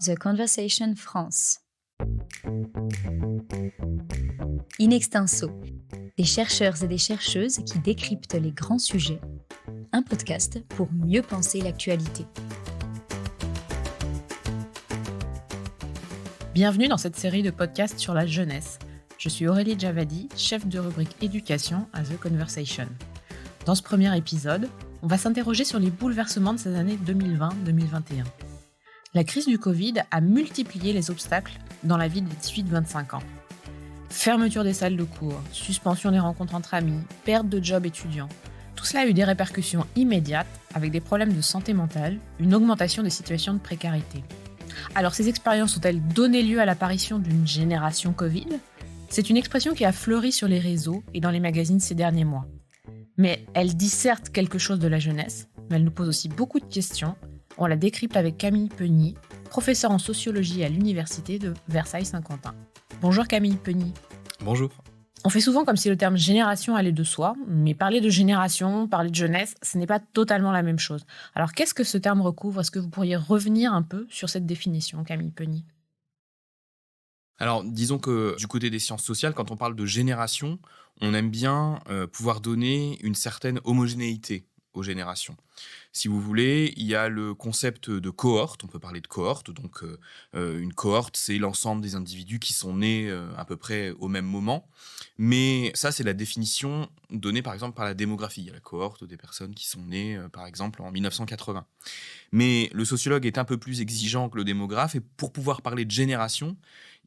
The Conversation France. In extenso, des chercheurs et des chercheuses qui décryptent les grands sujets. Un podcast pour mieux penser l'actualité. Bienvenue dans cette série de podcasts sur la jeunesse. Je suis Aurélie Javadi, chef de rubrique éducation à The Conversation. Dans ce premier épisode, on va s'interroger sur les bouleversements de ces années 2020-2021. La crise du Covid a multiplié les obstacles dans la vie des 18-25 ans. Fermeture des salles de cours, suspension des rencontres entre amis, perte de job étudiant. Tout cela a eu des répercussions immédiates avec des problèmes de santé mentale, une augmentation des situations de précarité. Alors ces expériences ont-elles donné lieu à l'apparition d'une génération Covid ? C'est une expression qui a fleuri sur les réseaux et dans les magazines ces derniers mois. Mais elle dit certes quelque chose de la jeunesse, mais elle nous pose aussi beaucoup de questions. On la décrypte avec Camille Peny, professeure en sociologie à l'université de Versailles-Saint-Quentin. Bonjour Camille Peny. Bonjour. On fait souvent comme si le terme génération allait de soi, mais parler de génération, parler de jeunesse, ce n'est pas totalement la même chose. Alors qu'est-ce que ce terme recouvre ? Est-ce que vous pourriez revenir un peu sur cette définition, Camille Peny ? Alors, disons que du côté des sciences sociales, quand on parle de génération, on aime bien pouvoir donner une certaine homogénéité aux générations. Si vous voulez, il y a le concept de cohorte, on peut parler de cohorte, donc une cohorte, c'est l'ensemble des individus qui sont nés à peu près au même moment, mais ça, c'est la définition donnée par exemple par la démographie. Il y a la cohorte des personnes qui sont nées par exemple en 1980. Mais le sociologue est un peu plus exigeant que le démographe, et pour pouvoir parler de génération,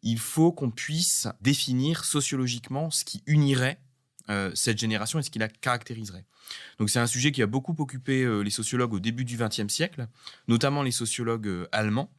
il faut qu'on puisse définir sociologiquement ce qui unirait cette génération et ce qui la caractériserait. Donc c'est un sujet qui a beaucoup occupé les sociologues au début du XXe siècle, notamment les sociologues allemands.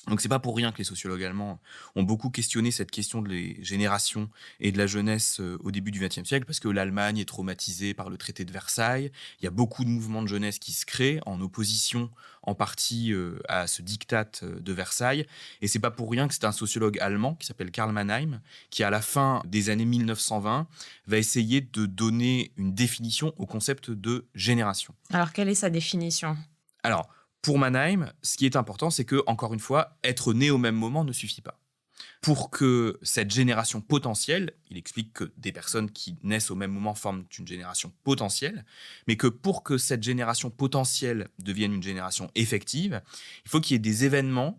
Donc c'est pas pour rien que les sociologues allemands ont beaucoup questionné cette question de les générations et de la jeunesse au début du XXe siècle, parce que l'Allemagne est traumatisée par le traité de Versailles. Il y a beaucoup de mouvements de jeunesse qui se créent en opposition en partie à ce diktat de Versailles. Et c'est pas pour rien que c'est un sociologue allemand qui s'appelle Karl Mannheim qui, à la fin des années 1920, va essayer de donner une définition au concept de génération. Alors quelle est sa définition ? Alors, pour Mannheim, ce qui est important, c'est que, encore une fois, être né au même moment ne suffit pas. Pour que cette génération potentielle, il explique que des personnes qui naissent au même moment forment une génération potentielle, mais que pour que cette génération potentielle devienne une génération effective, il faut qu'il y ait des événements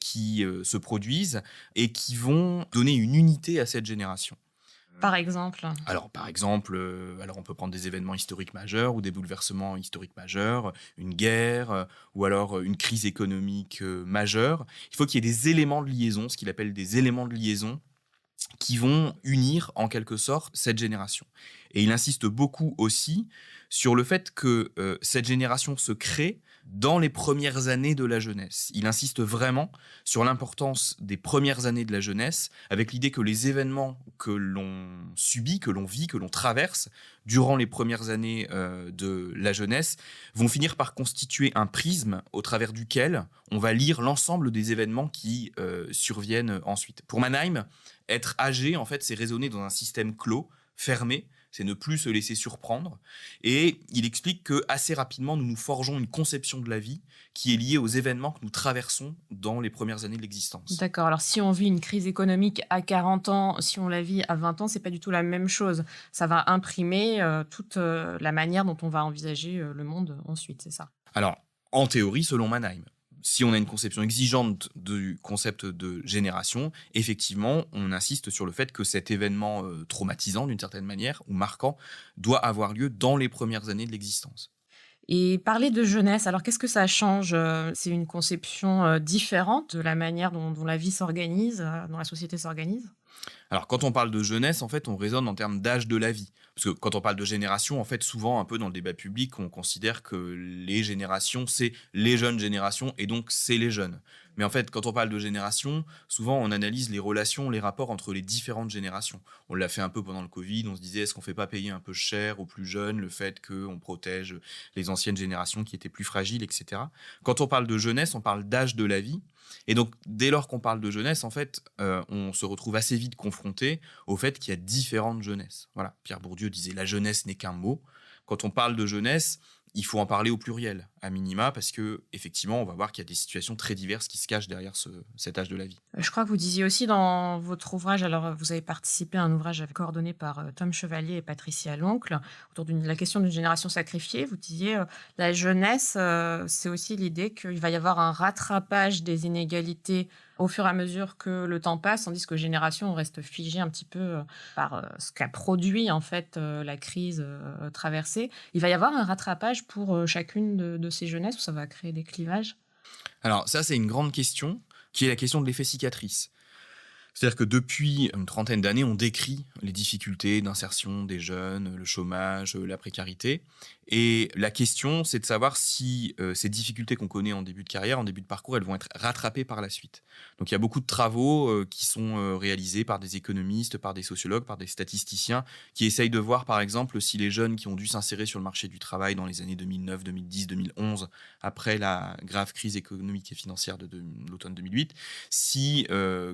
qui se produisent et qui vont donner une unité à cette génération. Par exemple ? Alors, par exemple, on peut prendre des événements historiques majeurs ou des bouleversements historiques majeurs, une guerre ou alors une crise économique majeure. Il faut qu'il y ait des éléments de liaison, ce qu'il appelle des éléments de liaison, qui vont unir en quelque sorte cette génération. Et il insiste beaucoup aussi sur le fait que cette génération se crée dans les premières années de la jeunesse. Il insiste vraiment sur l'importance des premières années de la jeunesse, avec l'idée que les événements que l'on subit, que l'on vit, que l'on traverse durant les premières années de la jeunesse vont finir par constituer un prisme au travers duquel on va lire l'ensemble des événements qui surviennent ensuite. Pour Mannheim, être âgé, en fait, c'est raisonner dans un système clos, fermé, c'est ne plus se laisser surprendre. Et il explique qu'assez rapidement, nous nous forgeons une conception de la vie qui est liée aux événements que nous traversons dans les premières années de l'existence. D'accord, alors si on vit une crise économique à 40 ans, si on la vit à 20 ans, c'est pas du tout la même chose. Ça va imprimer toute la manière dont on va envisager le monde ensuite, c'est ça ? Alors, en théorie, selon Mannheim, si on a une conception exigeante du concept de génération, effectivement, on insiste sur le fait que cet événement traumatisant, d'une certaine manière, ou marquant, doit avoir lieu dans les premières années de l'existence. Et parler de jeunesse, alors qu'est-ce que ça change ? C'est une conception différente de la manière dont la vie s'organise, dont la société s'organise ? Alors, quand on parle de jeunesse, en fait, on raisonne en termes d'âge de la vie. Parce que quand on parle de génération, en fait, souvent, un peu dans le débat public, on considère que les générations, c'est les jeunes générations, et donc c'est les jeunes. Mais en fait, quand on parle de génération, souvent, on analyse les relations, les rapports entre les différentes générations. On l'a fait un peu pendant le Covid, on se disait, est-ce qu'on ne fait pas payer un peu cher aux plus jeunes le fait qu'on protège les anciennes générations qui étaient plus fragiles, etc. Quand on parle de jeunesse, on parle d'âge de la vie. Et donc, dès lors qu'on parle de jeunesse, en fait, on se retrouve assez vite confronté au fait qu'il y a différentes jeunesses. Voilà. Pierre Bourdieu disait « la jeunesse n'est qu'un mot ». Quand on parle de jeunesse, il faut en parler au pluriel, à minima, parce que effectivement, on va voir qu'il y a des situations très diverses qui se cachent derrière cet âge de la vie. Je crois que vous disiez aussi dans votre ouvrage, alors vous avez participé à un ouvrage coordonné par Tom Chevalier et Patricia Loncle, autour de la question d'une génération sacrifiée. Vous disiez, la jeunesse, c'est aussi l'idée qu'il va y avoir un rattrapage des inégalités au fur et à mesure que le temps passe, tandis que génération, on reste figé un petit peu par ce qu'a produit en fait la crise traversée. Il va y avoir un rattrapage pour chacune de ces jeunesses, ou ça va créer des clivages? Alors ça, c'est une grande question, qui est la question de l'effet cicatrice. C'est-à-dire que depuis une trentaine d'années, on décrit les difficultés d'insertion des jeunes, le chômage, la précarité. Et la question, c'est de savoir si ces difficultés qu'on connaît en début de carrière, en début de parcours, elles vont être rattrapées par la suite. Donc il y a beaucoup de travaux qui sont réalisés par des économistes, par des sociologues, par des statisticiens, qui essayent de voir, par exemple, si les jeunes qui ont dû s'insérer sur le marché du travail dans les années 2009, 2010, 2011, après la grave crise économique et financière de l'automne 2008, si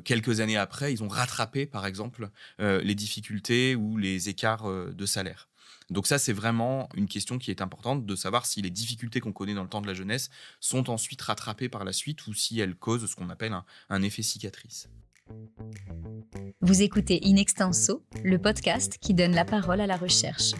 quelques années après, ils ont rattrapé, par exemple, les difficultés ou les écarts de salaire. Donc ça, c'est vraiment une question qui est importante, de savoir si les difficultés qu'on connaît dans le temps de la jeunesse sont ensuite rattrapées par la suite ou si elles causent ce qu'on appelle un effet cicatrice. Vous écoutez In Extenso, le podcast qui donne la parole à la recherche.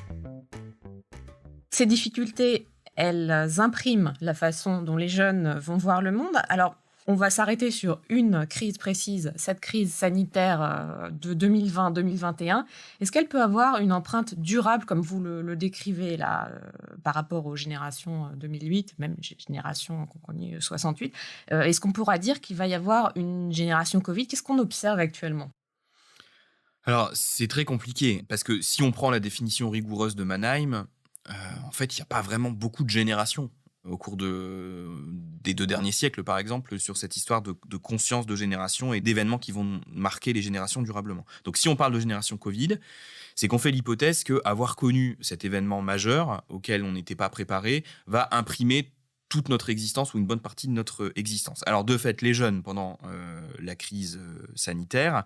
Ces difficultés, elles impriment la façon dont les jeunes vont voir le monde. Alors, on va s'arrêter sur une crise précise, cette crise sanitaire de 2020-2021. Est-ce qu'elle peut avoir une empreinte durable, comme vous le décrivez là, par rapport aux générations 2008, même génération qu'on connaît 68? Est-ce qu'on pourra dire qu'il va y avoir une génération Covid? Qu'est-ce qu'on observe actuellement? Alors, c'est très compliqué, parce que si on prend la définition rigoureuse de Mannheim, en fait, il n'y a pas vraiment beaucoup de générations au cours des 2 derniers siècles, par exemple, sur cette histoire de conscience de génération et d'événements qui vont marquer les générations durablement. Donc si on parle de génération Covid, c'est qu'on fait l'hypothèse qu'avoir connu cet événement majeur auquel on n'était pas préparé va imprimer toute notre existence ou une bonne partie de notre existence. Alors de fait, les jeunes, pendant la crise sanitaire,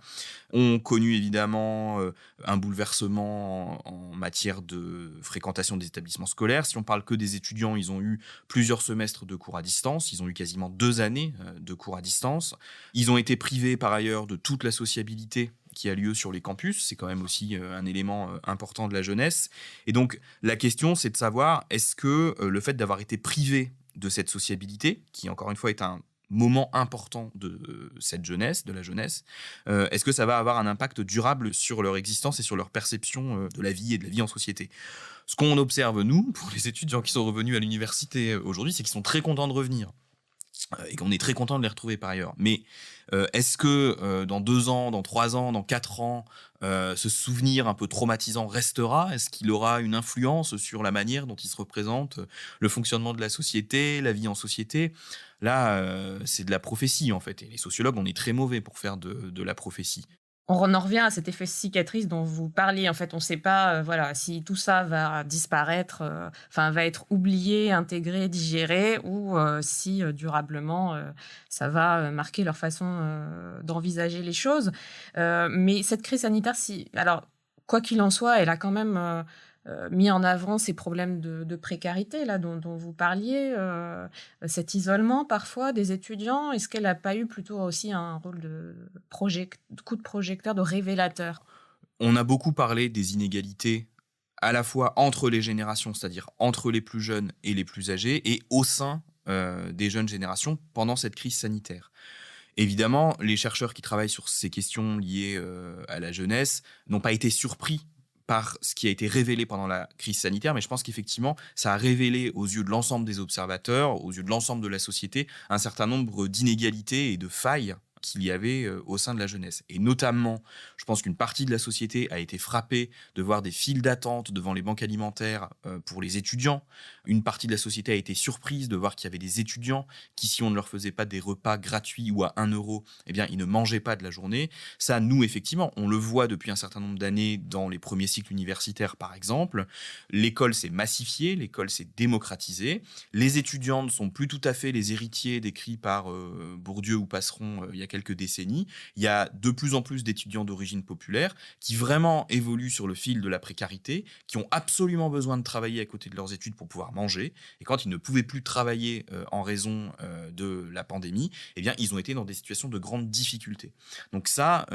ont connu évidemment un bouleversement en matière de fréquentation des établissements scolaires. Si on parle que des étudiants, ils ont eu plusieurs semestres de cours à distance, ils ont eu quasiment 2 années de cours à distance. Ils ont été privés par ailleurs de toute la sociabilité qui a lieu sur les campus. C'est quand même aussi un élément important de la jeunesse. Et donc la question, c'est de savoir, est-ce que le fait d'avoir été privé de cette sociabilité, qui encore une fois est un moment important de cette jeunesse, de la jeunesse, est-ce que ça va avoir un impact durable sur leur existence et sur leur perception de la vie et de la vie en société? Ce qu'on observe, nous, pour les étudiants qui sont revenus à l'université aujourd'hui, c'est qu'ils sont très contents de revenir. Et qu'on est très content de les retrouver par ailleurs. Mais est-ce que dans 2 ans, dans 3 ans, dans 4 ans, ce souvenir un peu traumatisant restera? Est-ce qu'il aura une influence sur la manière dont il se représente le fonctionnement de la société, la vie en société? Là, c'est de la prophétie en fait. Et les sociologues, on est très mauvais pour faire de la prophétie. On en revient à cet effet cicatrice dont vous parliez. En fait, on ne sait pas voilà, si tout ça va disparaître, va être oublié, intégré, digéré, ou si durablement ça va marquer leur façon d'envisager les choses. Mais cette crise sanitaire, alors, quoi qu'il en soit, elle a quand même mis en avant ces problèmes de précarité là, dont vous parliez, cet isolement parfois des étudiants. Est-ce qu'elle n'a pas eu plutôt aussi un rôle de coup de projecteur, de révélateur? On a beaucoup parlé des inégalités à la fois entre les générations, c'est-à-dire entre les plus jeunes et les plus âgés, et au sein des jeunes générations pendant cette crise sanitaire. Évidemment, les chercheurs qui travaillent sur ces questions liées à la jeunesse n'ont pas été surpris par ce qui a été révélé pendant la crise sanitaire, mais je pense qu'effectivement, ça a révélé aux yeux de l'ensemble des observateurs, aux yeux de l'ensemble de la société, un certain nombre d'inégalités et de failles qu'il y avait au sein de la jeunesse. Et notamment, je pense qu'une partie de la société a été frappée de voir des files d'attente devant les banques alimentaires pour les étudiants. Une partie de la société a été surprise de voir qu'il y avait des étudiants qui, si on ne leur faisait pas des repas gratuits ou à 1 euro, eh bien, ils ne mangeaient pas de la journée. Ça, nous, effectivement, on le voit depuis un certain nombre d'années dans les premiers cycles universitaires, par exemple. L'école s'est massifiée, l'école s'est démocratisée. Les étudiants ne sont plus tout à fait les héritiers décrits par Bourdieu ou Passeron il y a quelques décennies. Il y a de plus en plus d'étudiants d'origine populaire qui vraiment évoluent sur le fil de la précarité, qui ont absolument besoin de travailler à côté de leurs études pour pouvoir manger. Et quand ils ne pouvaient plus travailler en raison de la pandémie, eh bien, ils ont été dans des situations de grande difficulté. Donc ça,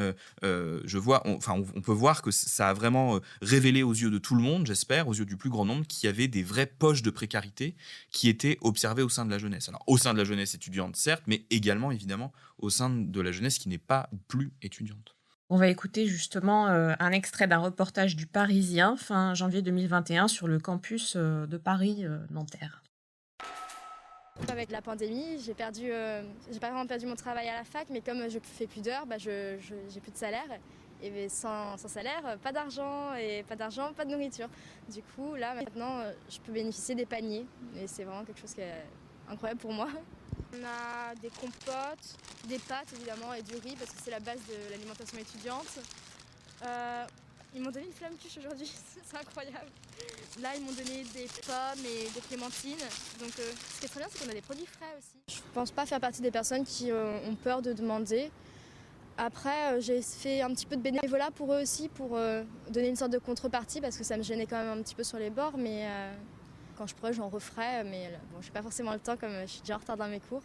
on peut voir que ça a vraiment révélé aux yeux de tout le monde, j'espère, aux yeux du plus grand nombre, qu'il y avait des vraies poches de précarité qui étaient observées au sein de la jeunesse. Alors, au sein de la jeunesse étudiante, certes, mais également, évidemment, au sein de la jeunesse qui n'est pas ou plus étudiante. On va écouter justement un extrait d'un reportage du Parisien fin janvier 2021 sur le campus de Paris Nanterre. Avec la pandémie, j'ai pas vraiment perdu mon travail à la fac, mais comme je fais plus d'heures, j'ai plus de salaire. Et sans salaire, pas d'argent, pas de nourriture. Du coup, là, maintenant, je peux bénéficier des paniers. Et c'est vraiment quelque chose qui est incroyable pour moi. On a des compotes, des pâtes évidemment et du riz parce que c'est la base de l'alimentation étudiante. Ils m'ont donné une flamme tuche aujourd'hui, c'est incroyable. Là, ils m'ont donné des pommes et des clémentines. Donc, ce qui est très bien, c'est qu'on a des produits frais aussi. Je pense pas faire partie des personnes qui ont peur de demander. Après, j'ai fait un petit peu de bénévolat pour eux aussi, pour donner une sorte de contrepartie, parce que ça me gênait quand même un petit peu sur les bords, mais quand je pourrais, j'en referais, mais bon, je n'ai pas forcément le temps, comme je suis déjà en retard dans mes cours.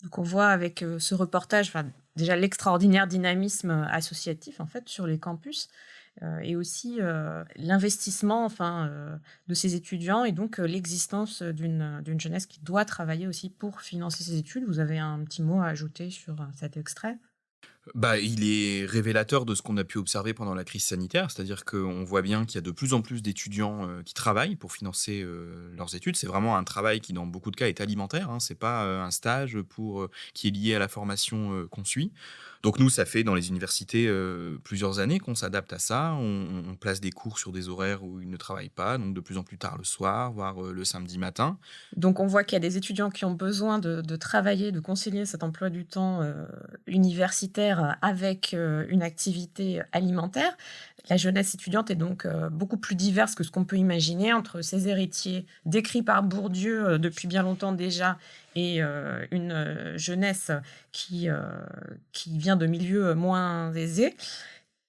Donc on voit avec ce reportage déjà l'extraordinaire dynamisme associatif en fait sur les campus et aussi l'investissement de ces étudiants et donc l'existence d'une jeunesse qui doit travailler aussi pour financer ses études. Vous avez un petit mot à ajouter sur cet extrait ? Il est révélateur de ce qu'on a pu observer pendant la crise sanitaire, c'est-à-dire qu'on voit bien qu'il y a de plus en plus d'étudiants qui travaillent pour financer leurs études. C'est vraiment un travail qui, dans beaucoup de cas, est alimentaire. C'est pas un stage qui est lié à la formation qu'on suit. Donc nous, ça fait dans les universités plusieurs années qu'on s'adapte à ça. On place des cours sur des horaires où ils ne travaillent pas, donc de plus en plus tard le soir, voire le samedi matin. Donc on voit qu'il y a des étudiants qui ont besoin de travailler, de concilier cet emploi du temps universitaire avec une activité alimentaire. La jeunesse étudiante est donc beaucoup plus diverse que ce qu'on peut imaginer entre ses héritiers décrits par Bourdieu depuis bien longtemps déjà et une jeunesse qui vient de milieux moins aisés.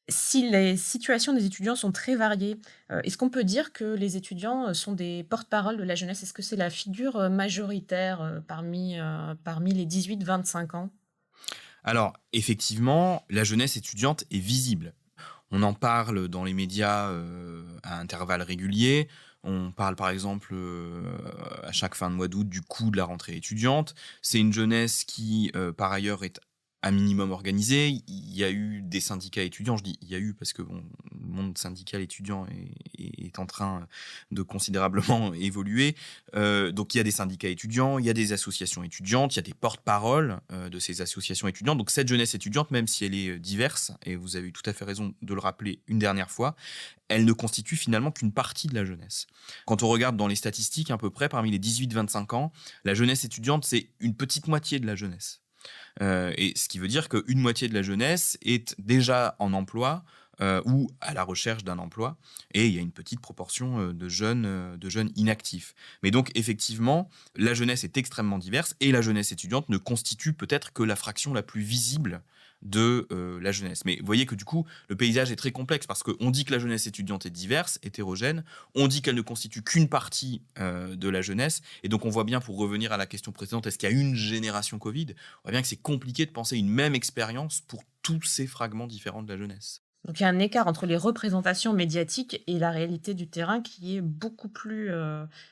Si les situations des étudiants sont très variées, est-ce qu'on peut dire que les étudiants sont des porte-parole de la jeunesse ? Est-ce que c'est la figure majoritaire parmi les 18-25 ans ? Alors, effectivement, la jeunesse étudiante est visible. On en parle dans les médias à intervalles réguliers. On parle par exemple à chaque fin de mois d'août du coût de la rentrée étudiante. C'est une jeunesse qui, par ailleurs, est un minimum organisée. Il y a eu des syndicats étudiants, je dis il y a eu parce que le monde syndical étudiant est en train de considérablement évoluer. Donc il y a des syndicats étudiants, il y a des associations étudiantes, il y a des porte-paroles de ces associations étudiantes. Donc cette jeunesse étudiante, même si elle est diverse, et vous avez eu tout à fait raison de le rappeler une dernière fois, elle ne constitue finalement qu'une partie de la jeunesse. Quand on regarde dans les statistiques, à peu près parmi les 18-25 ans, la jeunesse étudiante, c'est une petite moitié de la jeunesse. Et ce qui veut dire qu'une moitié de la jeunesse est déjà en emploi ou à la recherche d'un emploi, et il y a une petite proportion de jeunes inactifs. Mais donc effectivement, la jeunesse est extrêmement diverse, et la jeunesse étudiante ne constitue peut-être que la fraction la plus visible de la jeunesse. Mais vous voyez que du coup, le paysage est très complexe, parce qu'on dit que la jeunesse étudiante est diverse, hétérogène, on dit qu'elle ne constitue qu'une partie de la jeunesse, et donc on voit bien, pour revenir à la question précédente, est-ce qu'il y a une génération Covid ? On voit bien que c'est compliqué de penser une même expérience pour tous ces fragments différents de la jeunesse. Donc il y a un écart entre les représentations médiatiques et la réalité du terrain qui est beaucoup plus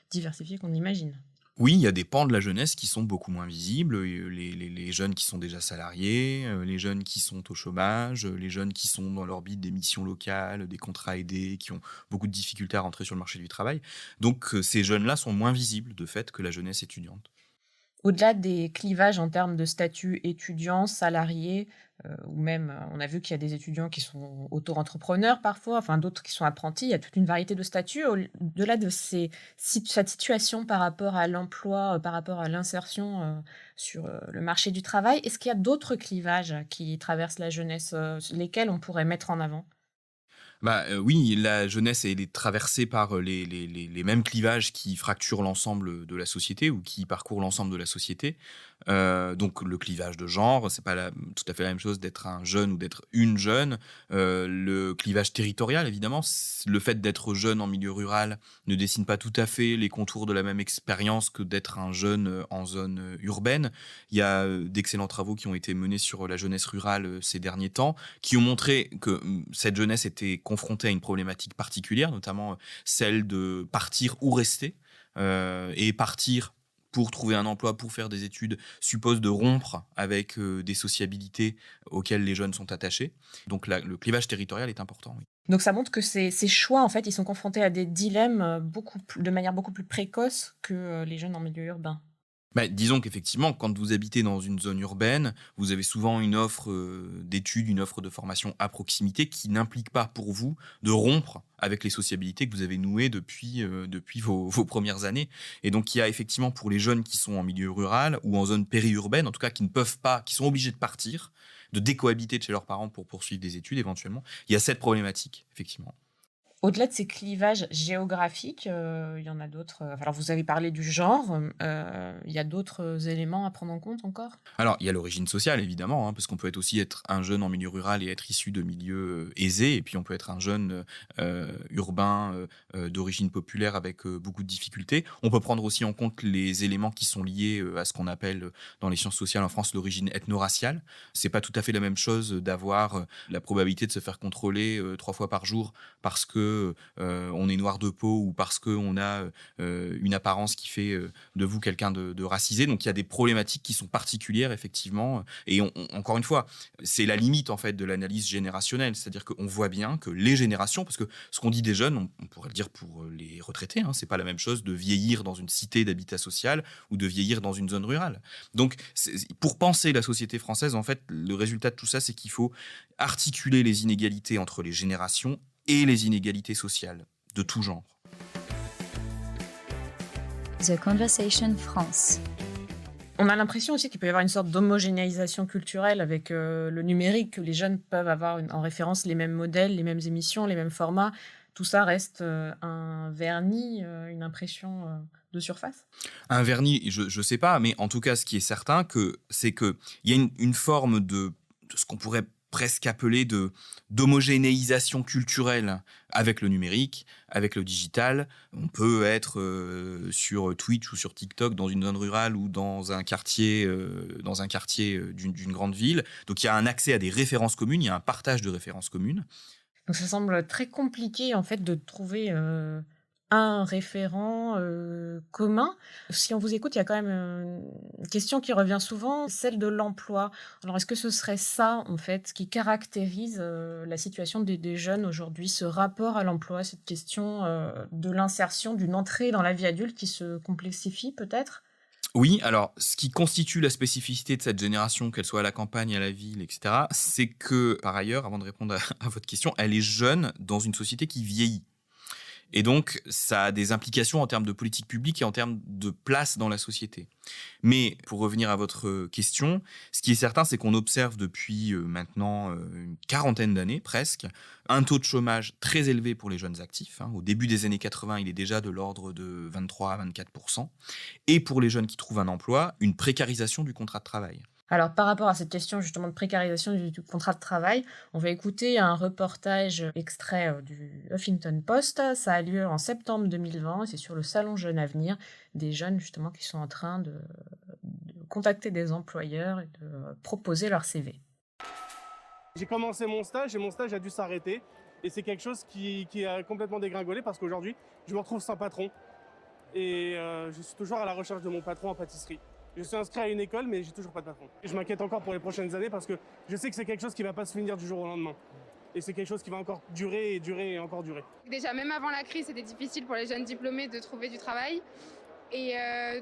diversifié qu'on imagine. Oui, il y a des pans de la jeunesse qui sont beaucoup moins visibles, les jeunes qui sont déjà salariés, les jeunes qui sont au chômage, les jeunes qui sont dans l'orbite des missions locales, des contrats aidés, qui ont beaucoup de difficultés à rentrer sur le marché du travail. Donc ces jeunes-là sont moins visibles de fait que la jeunesse étudiante. Au-delà des clivages en termes de statut étudiant, salarié, ou même, on a vu qu'il y a des étudiants qui sont auto-entrepreneurs parfois, d'autres qui sont apprentis, il y a toute une variété de statuts. Au-delà de cette situation par rapport à l'emploi, par rapport à l'insertion sur le marché du travail, est-ce qu'il y a d'autres clivages qui traversent la jeunesse, lesquels on pourrait mettre en avant ? Oui, la jeunesse elle est traversée par les mêmes clivages qui fracturent l'ensemble de la société ou qui parcourent l'ensemble de la société. Donc le clivage de genre, c'est pas tout à fait la même chose d'être un jeune ou d'être une jeune. Le clivage territorial, évidemment, le fait d'être jeune en milieu rural ne dessine pas tout à fait les contours de la même expérience que d'être un jeune en zone urbaine. Il y a d'excellents travaux qui ont été menés sur la jeunesse rurale ces derniers temps, qui ont montré que cette jeunesse était confrontée à une problématique particulière, notamment celle de partir ou rester. Et partir pour trouver un emploi, pour faire des études, suppose de rompre avec des sociabilités auxquelles les jeunes sont attachés. Donc le clivage territorial est important. Oui. Donc ça montre que ces choix, en fait, ils sont confrontés à des dilemmes de manière beaucoup plus précoce que les jeunes en milieu urbain. Disons qu'effectivement, quand vous habitez dans une zone urbaine, vous avez souvent une offre d'études, une offre de formation à proximité qui n'implique pas pour vous de rompre avec les sociabilités que vous avez nouées depuis vos premières années. Et donc, il y a effectivement pour les jeunes qui sont en milieu rural ou en zone périurbaine, en tout cas qui ne peuvent pas, qui sont obligés de partir, de décohabiter de chez leurs parents pour poursuivre des études éventuellement, il y a cette problématique, effectivement. Au-delà de ces clivages géographiques, il y en a d'autres. Alors, vous avez parlé du genre. Il y a d'autres éléments à prendre en compte encore ? Alors, il y a l'origine sociale, évidemment, parce qu'on peut aussi être un jeune en milieu rural et être issu de milieux aisés, et puis on peut être un jeune urbain d'origine populaire avec beaucoup de difficultés. On peut prendre aussi en compte les éléments qui sont liés à ce qu'on appelle dans les sciences sociales en France l'origine ethno-raciale. C'est pas tout à fait la même chose d'avoir la probabilité de se faire contrôler 3 fois par jour parce que on est noir de peau ou parce qu'on a une apparence qui fait de vous quelqu'un de racisé. Donc il y a des problématiques qui sont particulières effectivement. Et encore une fois, c'est la limite en fait de l'analyse générationnelle. C'est-à-dire qu'on voit bien que les générations, parce que ce qu'on dit des jeunes, on pourrait le dire pour les retraités, c'est pas la même chose de vieillir dans une cité d'habitat social ou de vieillir dans une zone rurale. Donc pour penser la société française, en fait, le résultat de tout ça, c'est qu'il faut articuler les inégalités entre les générations et les inégalités sociales de tout genre. The Conversation France. On a l'impression aussi qu'il peut y avoir une sorte d'homogénéisation culturelle avec le numérique, que les jeunes peuvent avoir en référence les mêmes modèles, les mêmes émissions, les mêmes formats. Tout ça reste un vernis, une impression de surface ? Un vernis, je sais pas, mais en tout cas, ce qui est certain, c'est qu'il y a une forme de ce qu'on pourrait presque appelé d'homogénéisation culturelle avec le numérique, avec le digital. On peut être sur Twitch ou sur TikTok dans une zone rurale ou dans un quartier d'une grande ville. Donc il y a un accès à des références communes, il y a un partage de références communes. Donc ça semble très compliqué en fait de trouver un référent commun. Si on vous écoute, il y a quand même une question qui revient souvent, celle de l'emploi. Alors, est-ce que ce serait ça, en fait, qui caractérise la situation des jeunes aujourd'hui, ce rapport à l'emploi, cette question de l'insertion, d'une entrée dans la vie adulte qui se complexifie peut-être ? Oui, alors ce qui constitue la spécificité de cette génération, qu'elle soit à la campagne, à la ville, etc., c'est que, par ailleurs, avant de répondre à votre question, elle est jeune dans une société qui vieillit. Et donc, ça a des implications en termes de politique publique et en termes de place dans la société. Mais pour revenir à votre question, ce qui est certain, c'est qu'on observe depuis maintenant une quarantaine d'années presque, un taux de chômage très élevé pour les jeunes actifs. Au début des années 80, il est déjà de l'ordre de 23 à 24%. Et pour les jeunes qui trouvent un emploi, une précarisation du contrat de travail. Alors, par rapport à cette question justement de précarisation du contrat de travail, on va écouter un reportage extrait du Huffington Post. Ça a lieu en septembre 2020 et c'est sur le salon Jeunes Avenir, des jeunes justement qui sont en train de contacter des employeurs et de proposer leur CV. J'ai commencé mon stage et mon stage a dû s'arrêter. Et c'est quelque chose qui a complètement dégringolé parce qu'aujourd'hui, je me retrouve sans patron. Et je suis toujours à la recherche de mon patron en pâtisserie. Je suis inscrit à une école, mais j'ai toujours pas de patron. Je m'inquiète encore pour les prochaines années parce que je sais que c'est quelque chose qui va pas se finir du jour au lendemain. Et c'est quelque chose qui va encore durer et durer et encore durer. Déjà, même avant la crise, c'était difficile pour les jeunes diplômés de trouver du travail. Et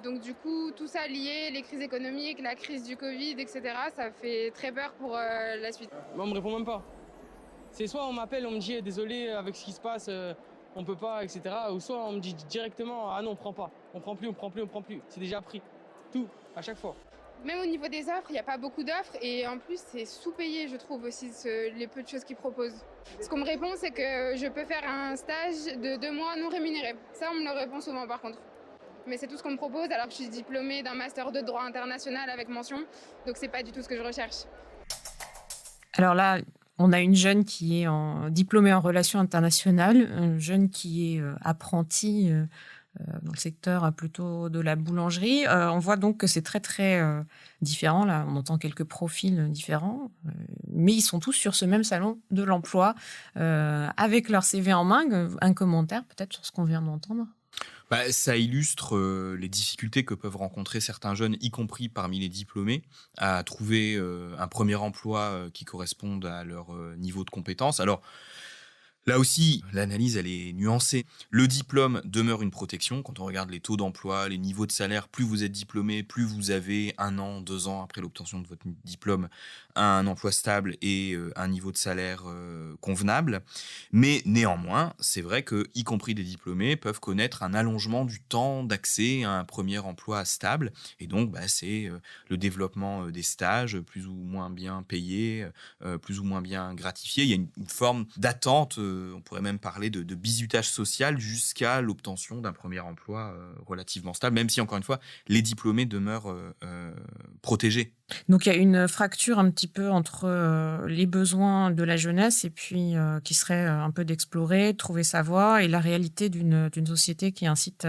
donc du coup, tout ça lié, les crises économiques, la crise du Covid, etc., ça fait très peur pour la suite. On me répond même pas. C'est soit on m'appelle, on me dit désolé avec ce qui se passe, on peut pas, etc. Ou soit on me dit directement ah non, on prend pas, on prend plus. C'est déjà pris. Tout, à chaque fois. Même au niveau des offres, il n'y a pas beaucoup d'offres et en plus c'est sous-payé, je trouve aussi, les peu de choses qu'ils proposent. Ce qu'on me répond, c'est que je peux faire un stage de 2 mois non rémunéré. Ça, on me le répond souvent par contre. Mais c'est tout ce qu'on me propose alors que je suis diplômée d'un master de droit international avec mention. Donc c'est pas du tout ce que je recherche. Alors là, on a une jeune qui est diplômée en relations internationales, un jeune qui est apprenti dans le secteur plutôt de la boulangerie. On voit donc que c'est très, très différent. Là, on entend quelques profils différents, mais ils sont tous sur ce même salon de l'emploi avec leur CV en main. Un commentaire peut-être sur ce qu'on vient d'entendre? Ça illustre les difficultés que peuvent rencontrer certains jeunes, y compris parmi les diplômés, à trouver un premier emploi qui corresponde à leur niveau de compétence. Alors, là aussi, l'analyse, elle est nuancée. Le diplôme demeure une protection. Quand on regarde les taux d'emploi, les niveaux de salaire, plus vous êtes diplômé, plus vous avez 1 an, 2 ans après l'obtention de votre diplôme, un emploi stable et un niveau de salaire convenable. Mais néanmoins, c'est vrai que, y compris des diplômés, peuvent connaître un allongement du temps d'accès à un premier emploi stable. Et donc, c'est le développement des stages, plus ou moins bien payés, plus ou moins bien gratifiés. Il y a une forme d'attente, on pourrait même parler de bizutage social jusqu'à l'obtention d'un premier emploi relativement stable, même si, encore une fois, les diplômés demeurent protégés. Donc, il y a une fracture un petit peu entre les besoins de la jeunesse et puis qui serait un peu d'explorer, de trouver sa voie, et la réalité d'une société qui incite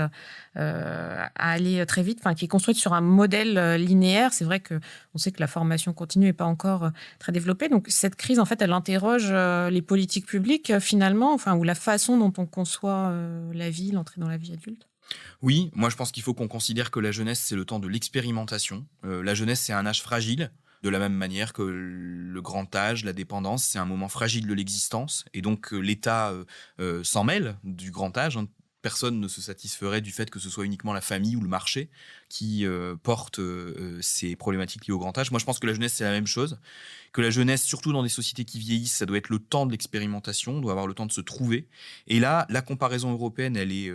à aller très vite, qui est construite sur un modèle linéaire. C'est vrai qu'on sait que la formation continue n'est pas encore très développée. Donc, cette crise, en fait, elle interroge les politiques publiques, finalement, ou la façon dont on conçoit la vie, l'entrée dans la vie adulte. Oui, moi je pense qu'il faut qu'on considère que la jeunesse, c'est le temps de l'expérimentation. La jeunesse, c'est un âge fragile, de la même manière que le grand âge, la dépendance, c'est un moment fragile de l'existence. Et donc l'État s'en mêle du grand âge. Personne ne se satisferait du fait que ce soit uniquement la famille ou le marché qui porte ces problématiques liées au grand âge. Moi, je pense que la jeunesse, c'est la même chose. Que la jeunesse, surtout dans des sociétés qui vieillissent, ça doit être le temps de l'expérimentation, on doit avoir le temps de se trouver. Et là, la comparaison européenne, elle est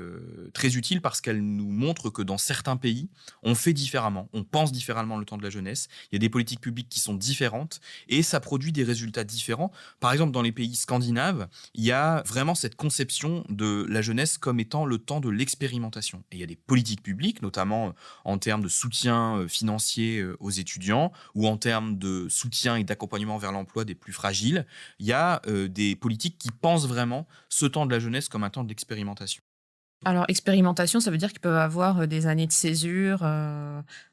très utile parce qu'elle nous montre que dans certains pays, on fait différemment, on pense différemment le temps de la jeunesse. Il y a des politiques publiques qui sont différentes et ça produit des résultats différents. Par exemple, dans les pays scandinaves, il y a vraiment cette conception de la jeunesse comme étant le temps de l'expérimentation. Et il y a des politiques publiques, notamment en termes de soutien financier aux étudiants ou en termes de soutien et d'accompagnement vers l'emploi des plus fragiles. Il y a des politiques qui pensent vraiment ce temps de la jeunesse comme un temps d'expérimentation. Alors, expérimentation, ça veut dire qu'ils peuvent avoir des années de césure,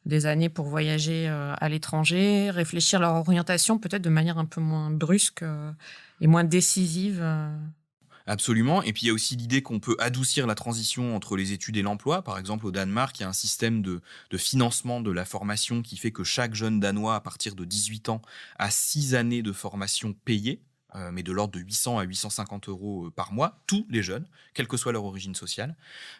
des années pour voyager à l'étranger, réfléchir leur orientation peut-être de manière un peu moins brusque et moins décisive. Absolument. Et puis, il y a aussi l'idée qu'on peut adoucir la transition entre les études et l'emploi. Par exemple, au Danemark, il y a un système de financement de la formation qui fait que chaque jeune Danois, à partir de 18 ans, a 6 années de formation payée, mais de l'ordre de 800 à 850 euros par mois, tous les jeunes, quelle que soit leur origine sociale.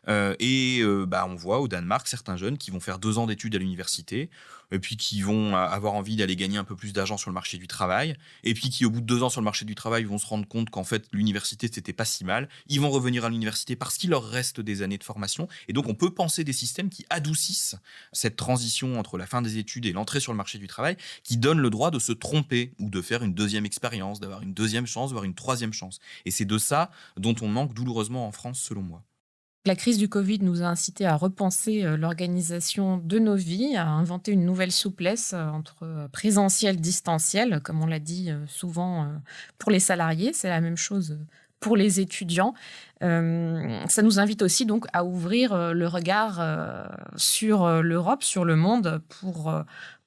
On voit au Danemark certains jeunes qui vont faire 2 ans d'études à l'université, et puis qui vont avoir envie d'aller gagner un peu plus d'argent sur le marché du travail, et puis qui, au bout de 2 ans sur le marché du travail, vont se rendre compte qu'en fait, l'université, c'était pas si mal. Ils vont revenir à l'université parce qu'il leur reste des années de formation. Et donc, on peut penser des systèmes qui adoucissent cette transition entre la fin des études et l'entrée sur le marché du travail, qui donnent le droit de se tromper ou de faire une deuxième expérience, d'avoir une deuxième chance, voire une troisième chance. Et c'est de ça dont on manque douloureusement en France, selon moi. La crise du Covid nous a incités à repenser l'organisation de nos vies, à inventer une nouvelle souplesse entre présentiel, distanciel, comme on l'a dit souvent pour les salariés. C'est la même chose pour les étudiants. Ça nous invite aussi donc à ouvrir le regard sur l'Europe, sur le monde, pour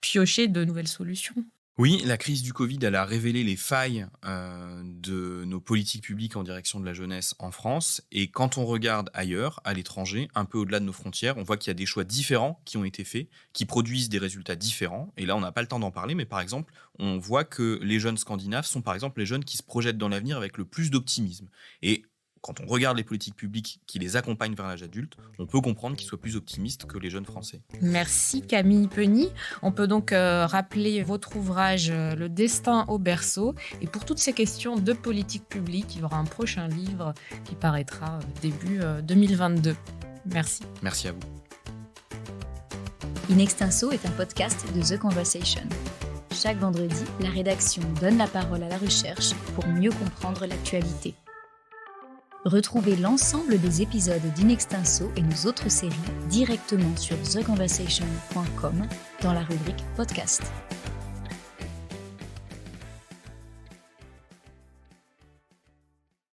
piocher de nouvelles solutions. Oui, la crise du Covid, elle a révélé les failles de nos politiques publiques en direction de la jeunesse en France. Et quand on regarde ailleurs, à l'étranger, un peu au-delà de nos frontières, on voit qu'il y a des choix différents qui ont été faits, qui produisent des résultats différents. Et là, on n'a pas le temps d'en parler, mais par exemple, on voit que les jeunes scandinaves sont par exemple les jeunes qui se projettent dans l'avenir avec le plus d'optimisme. Et quand on regarde les politiques publiques qui les accompagnent vers l'âge adulte, on peut comprendre qu'ils soient plus optimistes que les jeunes Français. Merci Camille Penny. On peut donc rappeler votre ouvrage Le destin au berceau. Et pour toutes ces questions de politique publique, il y aura un prochain livre qui paraîtra début 2022. Merci. Merci à vous. In Extenso est un podcast de The Conversation. Chaque vendredi, la rédaction donne la parole à la recherche pour mieux comprendre l'actualité. Retrouvez l'ensemble des épisodes d'Inextinso et nos autres séries directement sur theconversation.com dans la rubrique podcast.